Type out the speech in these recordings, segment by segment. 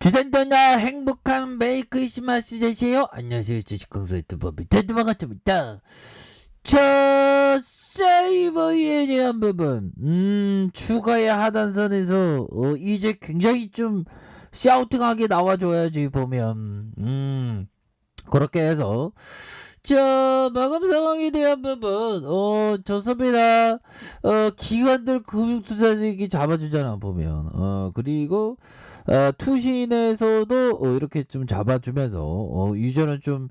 주산도나 행복한 메리 크리스마스 되세요. 안녕하세요. 주식강사 유튜버 밑에드마 같습니다. 저 세이버에 대한 부분 추가의 하단선에서 이제 굉장히 좀 샤우팅하게 나와줘야지 보면 그렇게 해서 자 마감 상황에 대한 부분 좋습니다. 기관들 금융투자자에게 잡아주잖아 보면 그리고 투신에서도 이렇게 좀 잡아주면서 유저는 좀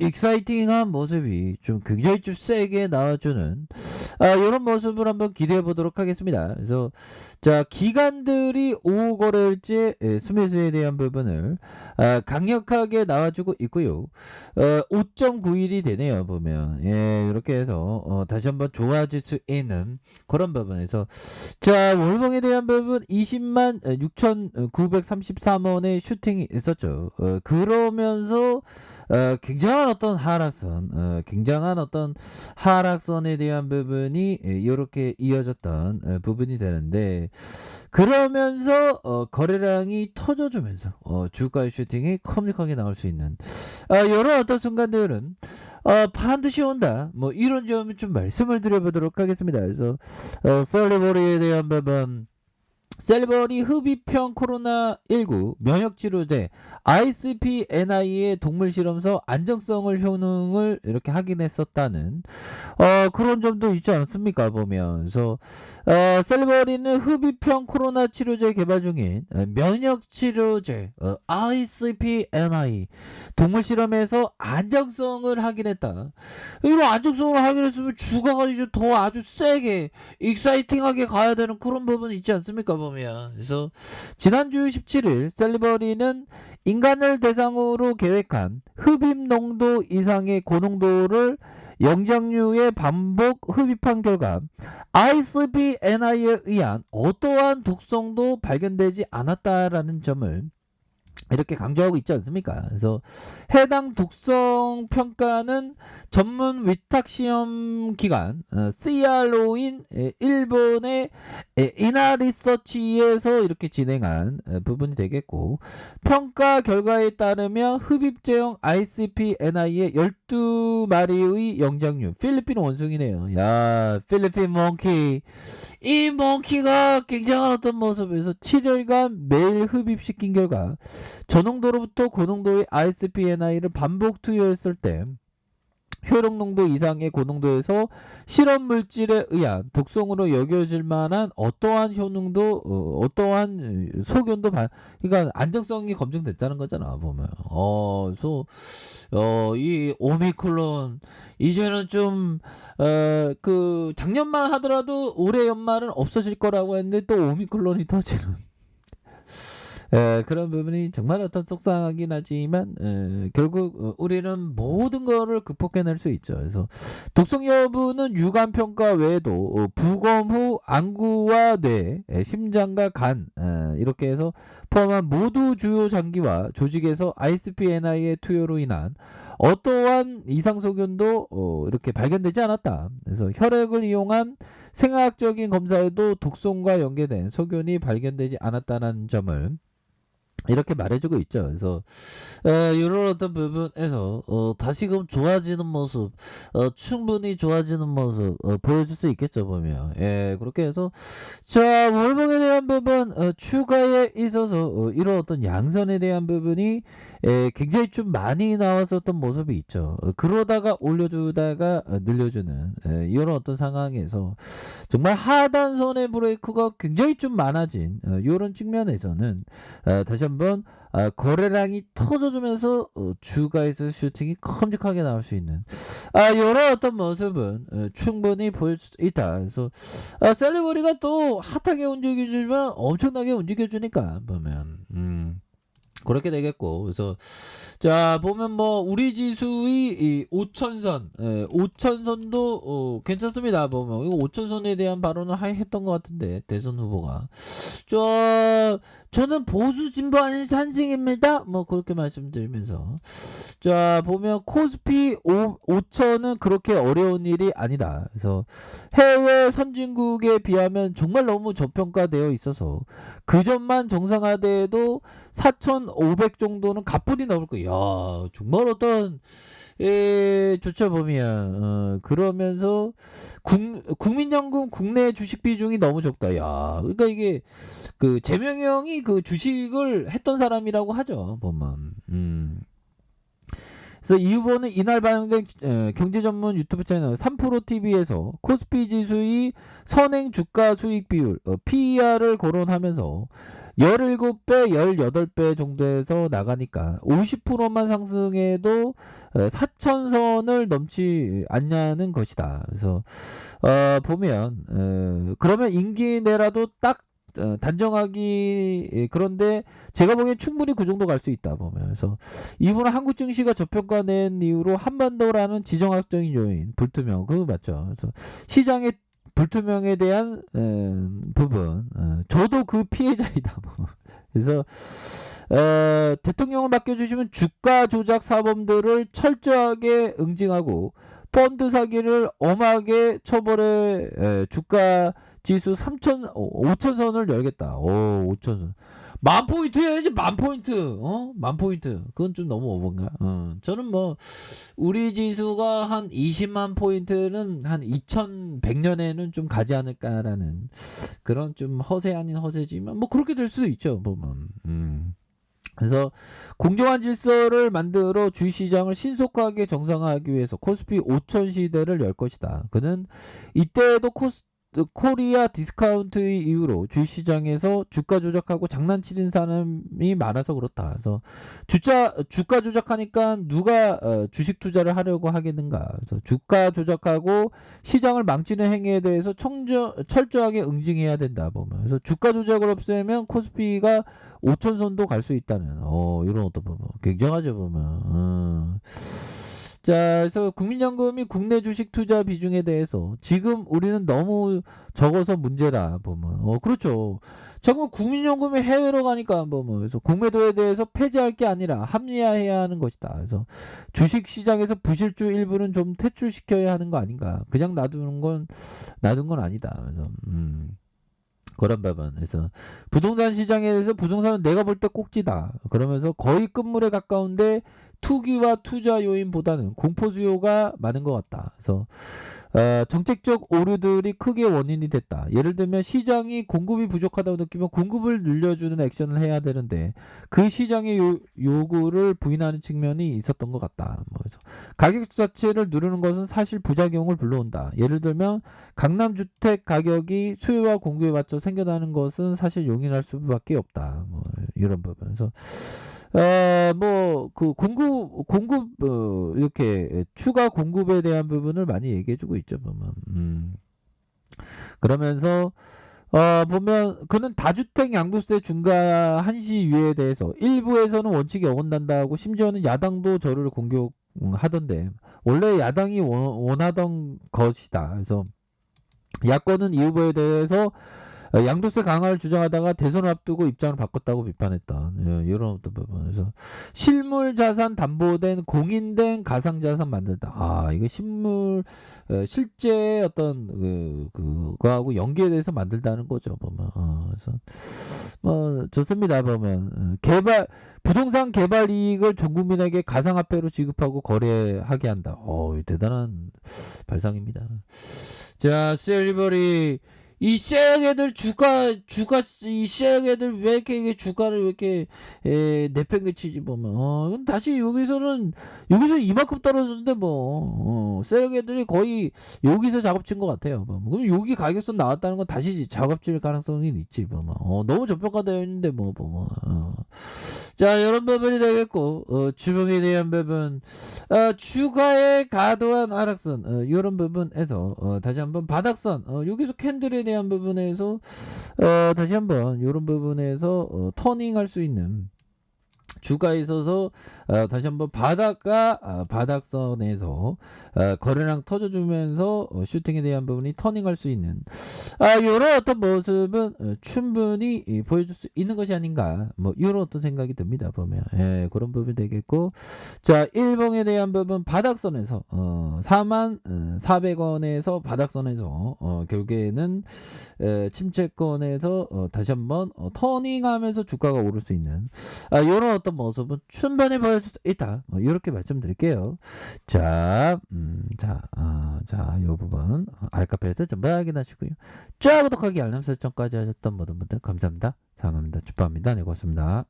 익사이팅한 모습이 좀 굉장히 좀 세게 나와주는 이런 모습을 한번 기대해 보도록 하겠습니다. 그래서 자 기관들이 5 거래일째 스매스에 대한 부분을 강력하게 나와주고 있고요. 5.91이 되네요 보면 이렇게 해서 다시 한번 좋아질 수 있는 그런 부분에서 자 월봉에 대한 부분 20만 6,933원의 슈팅이 있었죠. 그러면서 굉장한 어떤 하락선 굉장한 어떤 하락선에 대한 부분이 이렇게 이어졌던 부분이 되는데 그러면서 거래량이 터져주면서 주가의 슈팅이 컴직하게 나올 수 있는 이런 어떤 순간들은 반드시 온다 뭐 이런 점을 좀 말씀을 드려보도록 하겠습니다. 그래서 셀리버리에 대한 부분 셀리버리 흡입형 코로나19 면역치료제 ICP-NI의 동물실험서 안정성을 효능을 이렇게 확인했었다는 그런 점도 있지 않습니까 보면. 그래서 셀리버리는 흡입형 코로나 치료제 개발 중인 면역치료제 ICP-NI 동물실험에서 안정성을 확인했다. 이런 안정성을 확인했으면 주가가 이제 더 아주 세게 익사이팅하게 가야 되는 그런 부분이 있지 않습니까 보면. 그래서 지난주 17일 셀리버리는 인간을 대상으로 계획한 흡입 농도 이상의 고농도를 영장류에 반복 흡입한 결과 ICP-NI에 의한 어떠한 독성도 발견되지 않았다라는 점을 이렇게 강조하고 있지 않습니까? 그래서 해당 독성 평가는 전문 위탁 시험 기관 CRO인 일본의 이나리서치에서 이렇게 진행한 부분이 되겠고, 평가 결과에 따르면 흡입제형 ICP-NI의 12마리의 영장류, 필리핀 원숭이네요. 야, 필리핀 몽키. 이 몽키가 굉장한 어떤 모습에서 7일간 매일 흡입시킨 결과 저농도로부터 고농도의 ICP-NI를 반복 투여했을 때 효력 농도 이상의 고농도에서 실험 물질에 의한 독성으로 여겨질 만한 어떠한 효능도 어떠한 소견도 그러니까 안정성이 검증됐다는 거잖아 보면. 이 오미크론 이제는 좀 그 작년만 하더라도 올해 연말은 없어질 거라고 했는데 또 오미크론이 터지는 그런 부분이 정말 어떤 속상하긴 하지만 결국 우리는 모든 거를 극복해낼 수 있죠. 그래서 독성 여부는 유관 평가 외에도 부검 후 안구와 뇌, 심장과 간 이렇게 해서 포함한 모두 주요 장기와 조직에서 ICP-NI의 투여로 인한 어떠한 이상 소견도 이렇게 발견되지 않았다. 그래서 혈액을 이용한 생화학적인 검사에도 독성과 연계된 소견이 발견되지 않았다는 점을 이렇게 말해주고 있죠. 그래서 이런 어떤 부분에서 다시금 좋아지는 모습, 충분히 좋아지는 모습 보여줄 수 있겠죠 보면. 그렇게 해서 자 월봉에 대한 부분 추가에 있어서 이런 어떤 양선에 대한 부분이 굉장히 좀 많이 나왔었던 모습이 있죠. 그러다가 올려주다가 늘려주는 이런 어떤 상황에서 정말 하단선의 브레이크가 굉장히 좀 많아진 이런 측면에서는 다시 한번 거래량이 터져주면서 주가에서 슈팅이 컴직하게 나올 수 있는 이런 어떤 모습은 충분히 보일 수 있다. 그래서 셀리버리가 또 핫하게 움직여주면 엄청나게 움직여주니까 보면 그렇게 되겠고. 그래서 자 보면 뭐 우리 지수의 이 5천선 5천선도 괜찮습니다. 보면 이거 5천선에 대한 발언을 했던 것 같은데 대선 후보가 저는 보수 진보 아닌 산증입니다 뭐 그렇게 말씀드리면서 자 보면 코스피 5천은 그렇게 어려운 일이 아니다. 그래서 해외 선진국에 비하면 정말 너무 저평가되어 있어서 그 점만 정상화돼도 4,500 정도는 가뿐히 나올 거야. 야, 정말 어떤 조차 보면 그러면서 국민연금 국내 주식 비중이 너무 적다. 야, 그러니까 이게 그 재명이 형이 그 주식을 했던 사람이라고 하죠. 보면. 그래서 이 후보는 이날 방영된 경제 전문 유튜브 채널 3프로TV에서 코스피 지수의 선행 주가 수익 비율 PER을 거론하면서 17배, 18배 정도에서 나가니까 50%만 상승해도 4천선을 넘지 않냐는 것이다. 그래서 보면 그러면 임기 내라도 딱 단정하기 그런데 제가 보기엔 충분히 그 정도 갈 수 있다 보면. 그래서 이분은 한국 증시가 저평가 낸 이후로 한반도라는 지정학적인 요인 불투명 그거 맞죠. 그래서 시장의 불투명에 대한 부분 저도 그 피해자이다. 그래서 대통령을 맡겨주시면 주가 조작 사범들을 철저하게 응징하고 펀드 사기를 엄하게 처벌해 주가 지수 5천선을 열겠다. 오, 5천선. 10,000포인트 해야지, 10,000포인트. 10,000포인트. 그건 좀 너무 오버인가? 저는 뭐, 우리 지수가 한 20만 포인트는 한 2100년에는 좀 가지 않을까라는 그런 좀 허세 아닌 허세지만, 뭐, 그렇게 될 수도 있죠, 보면. 그래서 공정한 질서를 만들어 주식시장을 신속하게 정상화하기 위해서 코스피 5천 시대를 열 것이다. 그는 이때에도 코리아 디스카운트 이후로 주식시장에서 주가 조작하고 장난치는 사람이 많아서 그렇다. 그래서 주가 조작하니까 누가 주식 투자를 하려고 하겠는가. 그래서 주가 조작하고 시장을 망치는 행위에 대해서 철저하게 응징해야 된다. 보면. 그래서 주가 조작을 없애면 코스피가 5천선도 갈 수 있다는 이런 것도 보면 굉장하죠 보면. 자, 그래서 국민연금이 국내 주식 투자 비중에 대해서 지금 우리는 너무 적어서 문제다 보면 그렇죠. 정말 국민연금이 해외로 가니까 보면 그래서 공매도에 대해서 폐지할 게 아니라 합리화해야 하는 것이다. 그래서 주식 시장에서 부실주 일부는 좀 퇴출시켜야 하는 거 아닌가. 그냥 놔둔 건 아니다. 그래서 그런 부분. 그래서 부동산 시장에 대해서 부동산은 내가 볼 때 꼭지다. 그러면서 거의 끝물에 가까운데 투기와 투자 요인보다는 공포 수요가 많은 것 같다. 그래서 정책적 오류들이 크게 원인이 됐다. 예를 들면 시장이 공급이 부족하다고 느끼면 공급을 늘려주는 액션을 해야 되는데 그 시장의 요구를 부인하는 측면이 있었던 것 같다. 그래서 가격 자체를 누르는 것은 사실 부작용을 불러온다. 예를 들면 강남 주택 가격이 수요와 공급에 맞춰 생겨나는 것은 사실 용인할 수밖에 없다. 이런 부분. 그래서 그 공급 이렇게 추가 공급에 대한 부분을 많이 얘기해주고 있죠 보면. 그러면서 보면 그는 다주택 양도세 중과 한시 유예에 대해서 일부에서는 원칙에 어긋난다고 심지어는 야당도 저를 공격하던데 원래 야당이 원하던 것이다. 그래서 야권은 이 후보에 대해서 양도세 강화를 주장하다가 대선을 앞두고 입장을 바꿨다고 비판했다. 이런 어떤 부분. 그래서 실물 자산 담보된 공인된 가상 자산 만들다. 이거 실제 어떤 그거하고 연계돼서 만들다는 거죠. 보면. 그래서 뭐 좋습니다. 보면 부동산 개발 이익을 전 국민에게 가상화폐로 지급하고 거래하게 한다. 대단한 발상입니다. 자, 셀리버리 이 쎄애들 이 쎄애들 왜 이렇게 주가를 왜 이렇게 내팽개치지 보면 그럼 다시 여기서 이만큼 떨어졌는데 뭐 쎄애들이 거의 여기서 작업친 것 같아요. 그럼 여기 가격선 나왔다는 건 다시 작업질 가능성이 있지 보면 너무 저평가되어 있는데 자, 이런 부분이 되겠고 주봉에 대한 부분 주가의 과도한 하락선 이런 부분에서 다시 한번 바닥선 여기서 캔들에 대한 부분에서 다시 한번 이런 부분에서 터닝할 수 있는 주가에 있어서 다시 한번 바닥선에서 거래량 터져주면서 슈팅에 대한 부분이 터닝할 수 있는 요런 어떤 모습은 충분히 보여줄 수 있는 것이 아닌가 뭐 요런 어떤 생각이 듭니다. 보면 그런 부분이 되겠고, 자 일봉에 대한 부분 바닥선에서 44,000원에서 바닥선에서 결국에는 침체권에서 다시 한번 터닝하면서 주가가 오를 수 있는 요런 어떤 모습은 충분히 보여줄 수 있다. 이렇게 말씀드릴게요. 자, 요 부분 알카페도 전부 확인하시고요. 쫙 구독하기 알람 설정까지 하셨던 모든 분들 감사합니다. 사랑합니다. 축복합니다. 네, 고맙습니다.